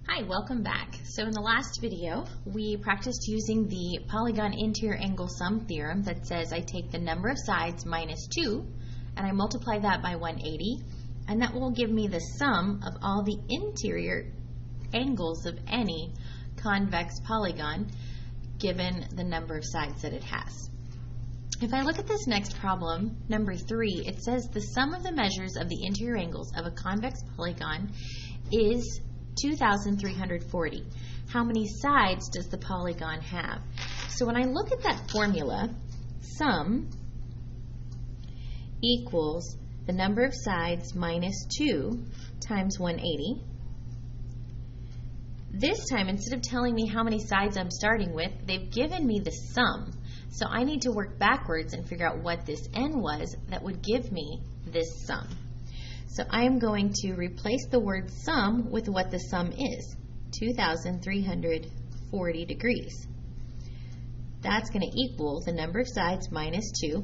Hi, welcome back. So in the last video, we practiced using the polygon interior angle sum theorem that says I take the number of sides minus 2 and I multiply that by 180, and that will give me the sum of all the interior angles of any convex polygon given the number of sides that it has. If I look at this next problem, number 3, it says the sum of the measures of the interior angles of a convex polygon is 2,340. How many sides does the polygon have? So when I look at that formula, sum equals the number of sides minus 2 times 180. This time, instead of telling me how many sides I'm starting with, they've given me the sum. So I need to work backwards and figure out what this n was that would give me this sum. So I am going to replace the word sum with what the sum is, 2,340 degrees. That's going to equal the number of sides minus 2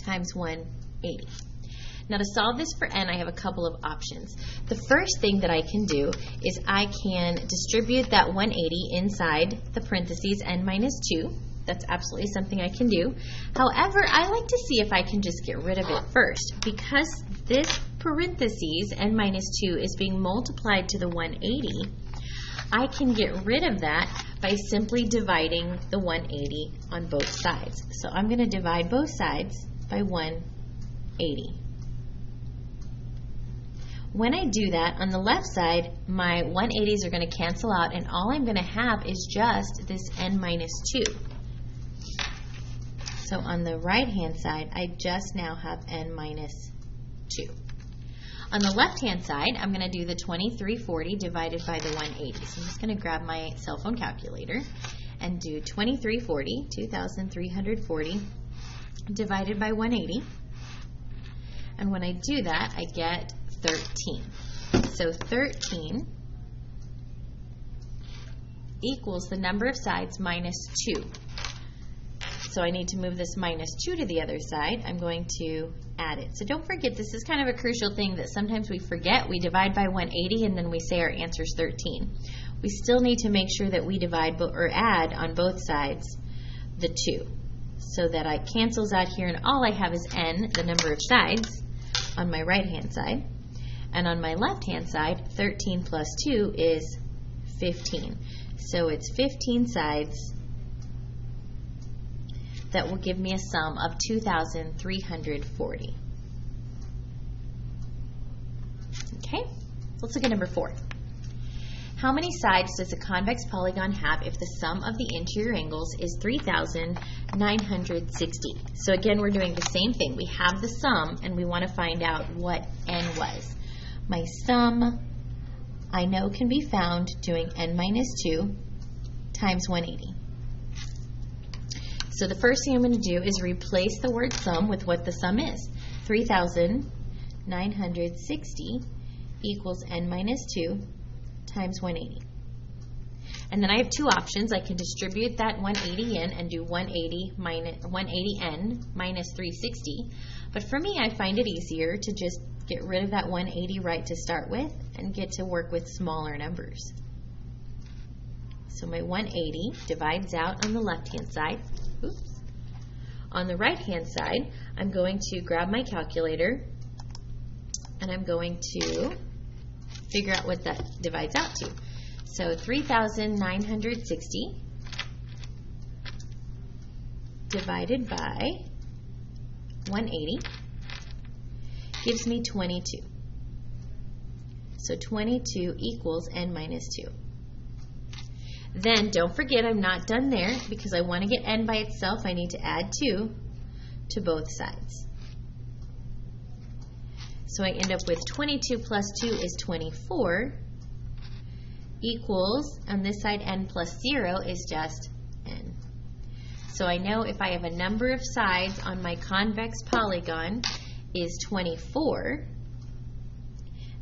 times 180. Now to solve this for n, I have a couple of options. The first thing that I can do is I can distribute that 180 inside the parentheses n minus 2. That's absolutely something I can do. However, I like to see if I can just get rid of it first. Because this parentheses n minus 2 is being multiplied to the 180, I can get rid of that by simply dividing the 180 on both sides. So I'm going to divide both sides by 180. When I do that, on the left side, my 180s are going to cancel out, and all I'm going to have is just this n minus 2. So on the right-hand side, I just now have n minus 2. On the left-hand side, I'm going to do the 2,340 divided by the 180. So I'm just going to grab my cell phone calculator and do 2,340, 2,340 divided by 180. And when I do that, I get 13. So 13 equals the number of sides minus 2. So I need to move this minus 2 to the other side. I'm going to add it. So don't forget, this is kind of a crucial thing that sometimes we forget. We divide by 180 and then we say our answer is 13. We still need to make sure that we divide or add on both sides the 2 so that it cancels out here, and all I have is n, the number of sides, on my right-hand side. And on my left-hand side, 13 plus 2 is 15. So it's 15 sides that will give me a sum of 2,340. Okay, let's look at number 4. How many sides does a convex polygon have if the sum of the interior angles is 3,960? So again, we're doing the same thing. We have the sum and we want to find out what n was. My sum, I know, can be found doing n minus 2 times 180. So the first thing I'm going to do is replace the word sum with what the sum is. 3,960 equals n minus 2 times 180. And then I have two options. I can distribute that 180 in and do 180n minus 360. But for me, I find it easier to just get rid of that 180 right to start with and get to work with smaller numbers. So my 180 divides out on the left-hand side. Oops. On the right-hand side, I'm going to grab my calculator and I'm going to figure out what that divides out to. So 3,960 divided by 180 gives me 22. So 22 equals n minus 2. Then don't forget, I'm not done there, because I want to get n by itself. I need to add 2 to both sides. So I end up with 22 plus 2 is 24 equals, on this side, n plus 0 is just n. So I know if I have a number of sides on my convex polygon is 24,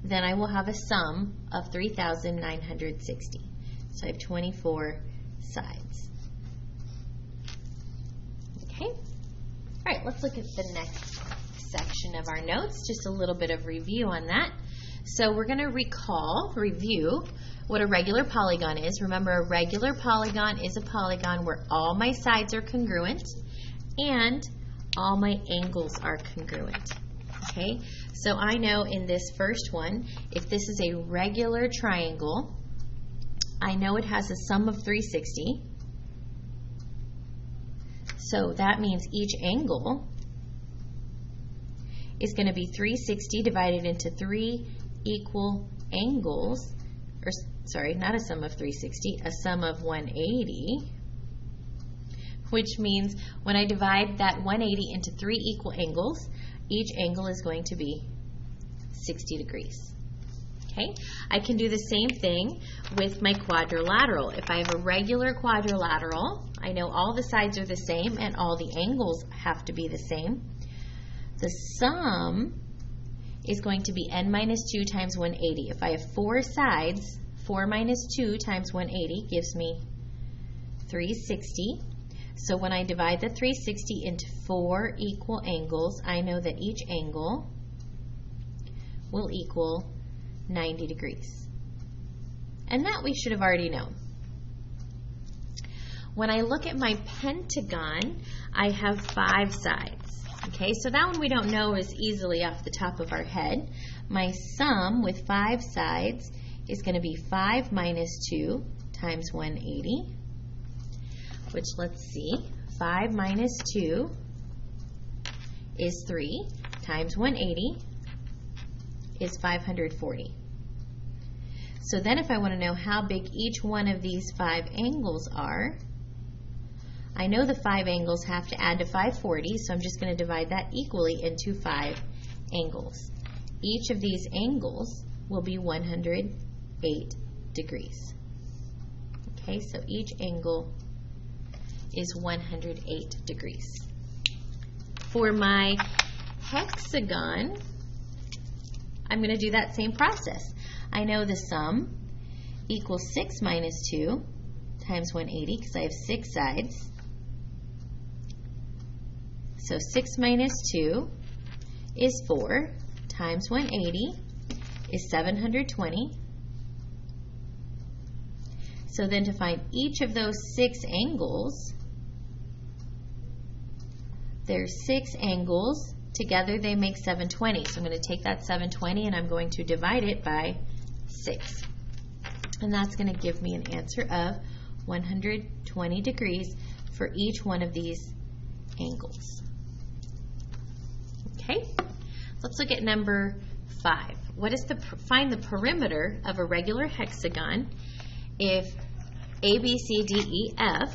then I will have a sum of 3,960. So I have 24 sides. Okay? All right, let's look at the next section of our notes. Just a little bit of review on that. So we're going to review what a regular polygon is. Remember, a regular polygon is a polygon where all my sides are congruent and all my angles are congruent. Okay, so I know in this first one, if this is a regular triangle, I know it has a sum of 360. So that means each angle is going to be 360 divided into 3 equal angles, or sorry, not a sum of 360, a sum of 180, which means when I divide that 180 into 3 equal angles, each angle is going to be 60 degrees. Okay, I can do the same thing with my quadrilateral. If I have a regular quadrilateral, I know all the sides are the same and all the angles have to be the same. The sum is going to be n minus 2 times 180. If I have 4 sides, 4 minus 2 times 180 gives me 360. So when I divide the 360 into 4 equal angles, I know that each angle will equal 90 degrees. And that we should have already known. When I look at my pentagon, I have 5 sides. Okay, so that one we don't know as easily off the top of our head. My sum with 5 sides is going to be 5 minus 2 times 180, which, let's see, 5 minus 2 is 3 times 180 is 540. So then if I want to know how big each one of these 5 angles are, I know the 5 angles have to add to 540, so I'm just going to divide that equally into 5 angles. Each of these angles will be 108 degrees. Okay, so each angle is 108 degrees. For my hexagon, I'm going to do that same process. I know the sum equals 6 minus 2 times 180 because I have 6 sides. So 6 minus 2 is 4 times 180 is 720. So then to find each of those 6 angles, there's 6 angles. Together they make 720. So I'm going to take that 720 and I'm going to divide it by 6. And that's going to give me an answer of 120 degrees for each one of these angles. Okay, let's look at number 5. What is find the perimeter of a regular hexagon if A, B, C, D, E, F,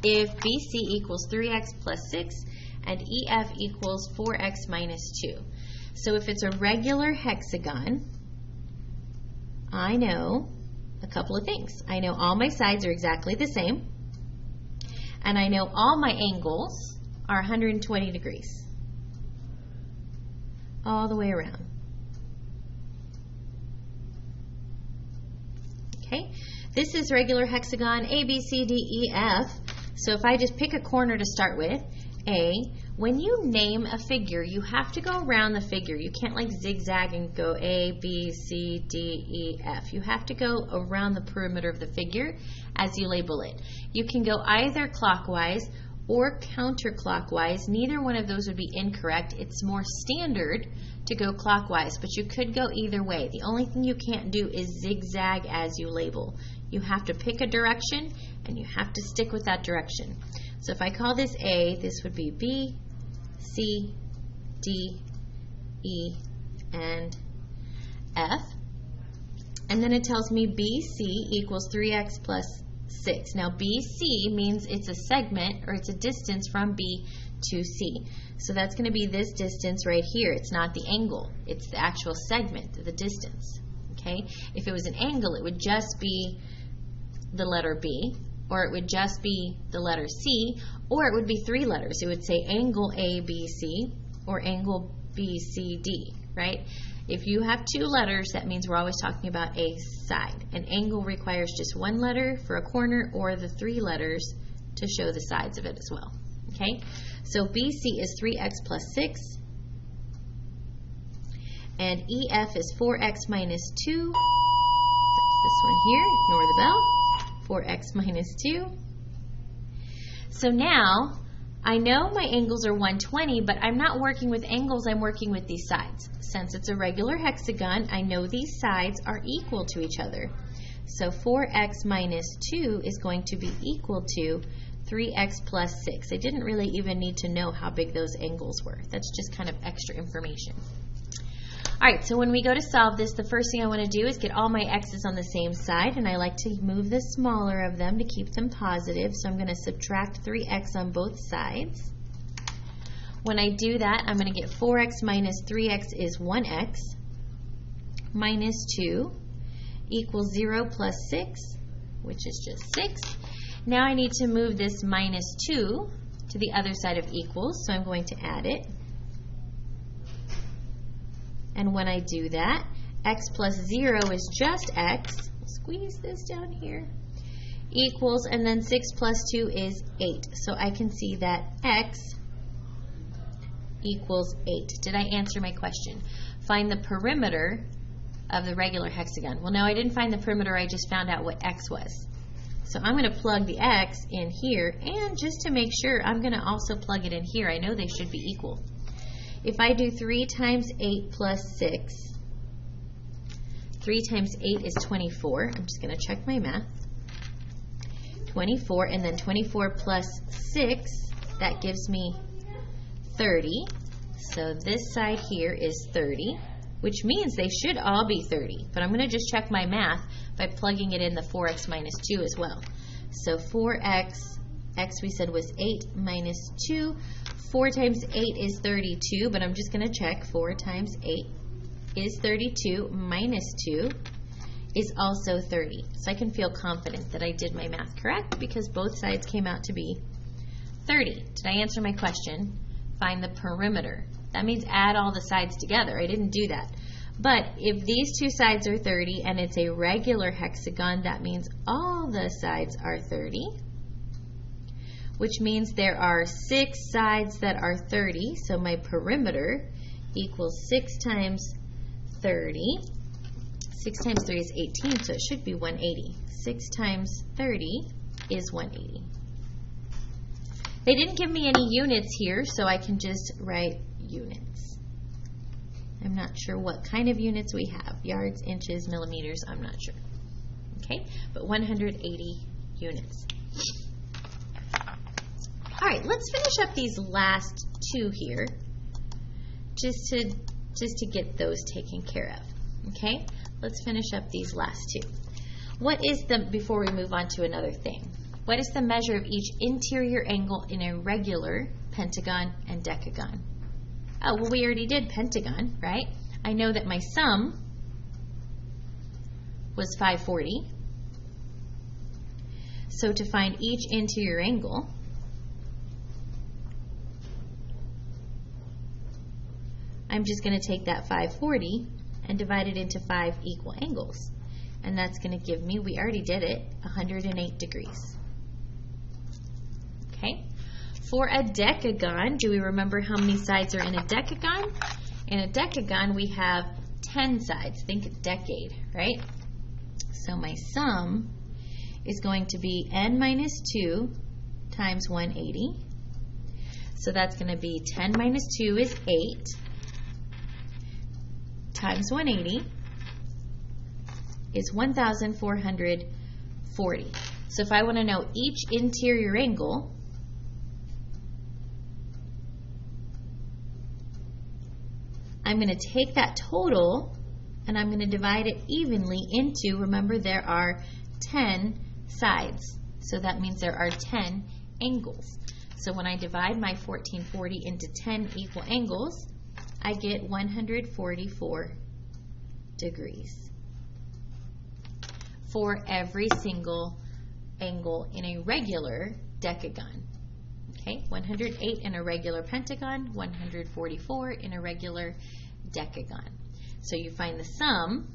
if BC equals 3x plus 6 and EF equals 4x minus 2. So if it's a regular hexagon, I know a couple of things. I know all my sides are exactly the same, and I know all my angles are 120 degrees all the way around. Okay, this is regular hexagon A, B, C, D, E, F. So if I just pick a corner to start with, A, when you name a figure, you have to go around the figure. You can't like zigzag and go A, B, C, D, E, F. You have to go around the perimeter of the figure as you label it. You can go either clockwise or counterclockwise. Neither one of those would be incorrect. It's more standard to go clockwise, but you could go either way. The only thing you can't do is zigzag as you label. You have to pick a direction and you have to stick with that direction. So if I call this A, this would be B, C, D, E, and F. And then it tells me BC equals 3x plus 6. Now BC means it's a segment, or it's a distance from B to C. So that's going to be this distance right here. It's not the angle. It's the actual segment, the distance. Okay? If it was an angle, it would just be the letter B, or it would just be the letter C, or it would be 3 letters. It would say angle ABC or angle BCD, right? If you have 2 letters, that means we're always talking about a side. An angle requires just 1 letter for a corner, or the 3 letters to show the sides of it as well. Okay? So BC is 3x plus 6, And EF is 4x minus 2. That's this one here. Ignore the bell. 4x minus 2. So now, I know my angles are 120, but I'm not working with angles, I'm working with these sides. Since it's a regular hexagon, I know these sides are equal to each other. So 4x minus 2 is going to be equal to 3x plus 6. I didn't really even need to know how big those angles were. That's just kind of extra information. All right, so when we go to solve this, the first thing I want to do is get all my x's on the same side, and I like to move the smaller of them to keep them positive. So I'm going to subtract 3x on both sides. When I do that, I'm going to get 4x minus 3x is 1x minus 2 equals 0 plus 6, which is just 6. Now I need to move this minus 2 to the other side of equals, so I'm going to add it. And when I do that, x plus 0 is just x. Squeeze this down here. Equals, and then 6 plus 2 is 8. So I can see that x equals 8. Did I answer my question? Find the perimeter of the regular hexagon. Well, no, I didn't find the perimeter. I just found out what x was. So I'm going to plug the x in here, and just to make sure, I'm going to also plug it in here. I know they should be equal. If I do 3 times 8 plus 6, 3 times 8 is 24. I'm just going to check my math. 24, and then 24 plus 6, that gives me 30. So this side here is 30, which means they should all be 30. But I'm going to just check my math by plugging it in the 4x minus 2 as well. So 4x, x we said was 8 minus 2. 4 times 8 is 32, but I'm just going to check. 4 times 8 is 32 minus 2 is also 30. So I can feel confident that I did my math correct because both sides came out to be 30. Did I answer my question? Find the perimeter. That means add all the sides together. I didn't do that. But if these two sides are 30 and it's a regular hexagon, that means all the sides are 30. Which means there are 6 sides that are 30, so my perimeter equals 6 times 30. 6 times 3 is 18, so it should be 180. 6 times 30 is 180. They didn't give me any units here, so I can just write units. I'm not sure what kind of units we have. Yards, inches, millimeters, I'm not sure. Okay, but 180 units. All right, let's finish up these last two here, just to get those taken care of. Okay, let's finish up these last two. What is the, before we move on to another thing, what is the measure of each interior angle in a regular pentagon and decagon? Oh, well, we already did pentagon, right? I know that my sum was 540. So to find each interior angle, I'm just going to take that 540 and divide it into 5 equal angles. And that's going to give me, we already did it, 108 degrees. Okay? For a decagon, do we remember how many sides are in a decagon? In a decagon, we have 10 sides. Think decade, right? So my sum is going to be n minus 2 times 180. So that's going to be 10 minus 2 is 8 times 180 is 1,440. So if I want to know each interior angle, I'm going to take that total and I'm going to divide it evenly into, remember there are 10 sides, so that means there are 10 angles. So when I divide my 1440 into 10 equal angles, I get 144 degrees for every single angle in a regular decagon. Okay, 108 in a regular pentagon, 144 in a regular decagon. So you find the sum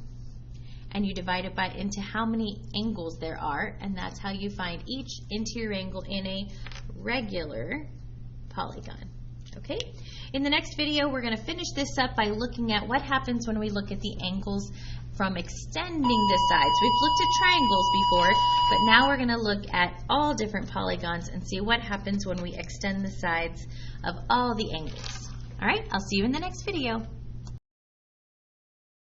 and you divide it into how many angles there are, and that's how you find each interior angle in a regular polygon. Okay? In the next video, we're going to finish this up by looking at what happens when we look at the angles from extending the sides. We've looked at triangles before, but now we're going to look at all different polygons and see what happens when we extend the sides of all the angles. All right, I'll see you in the next video.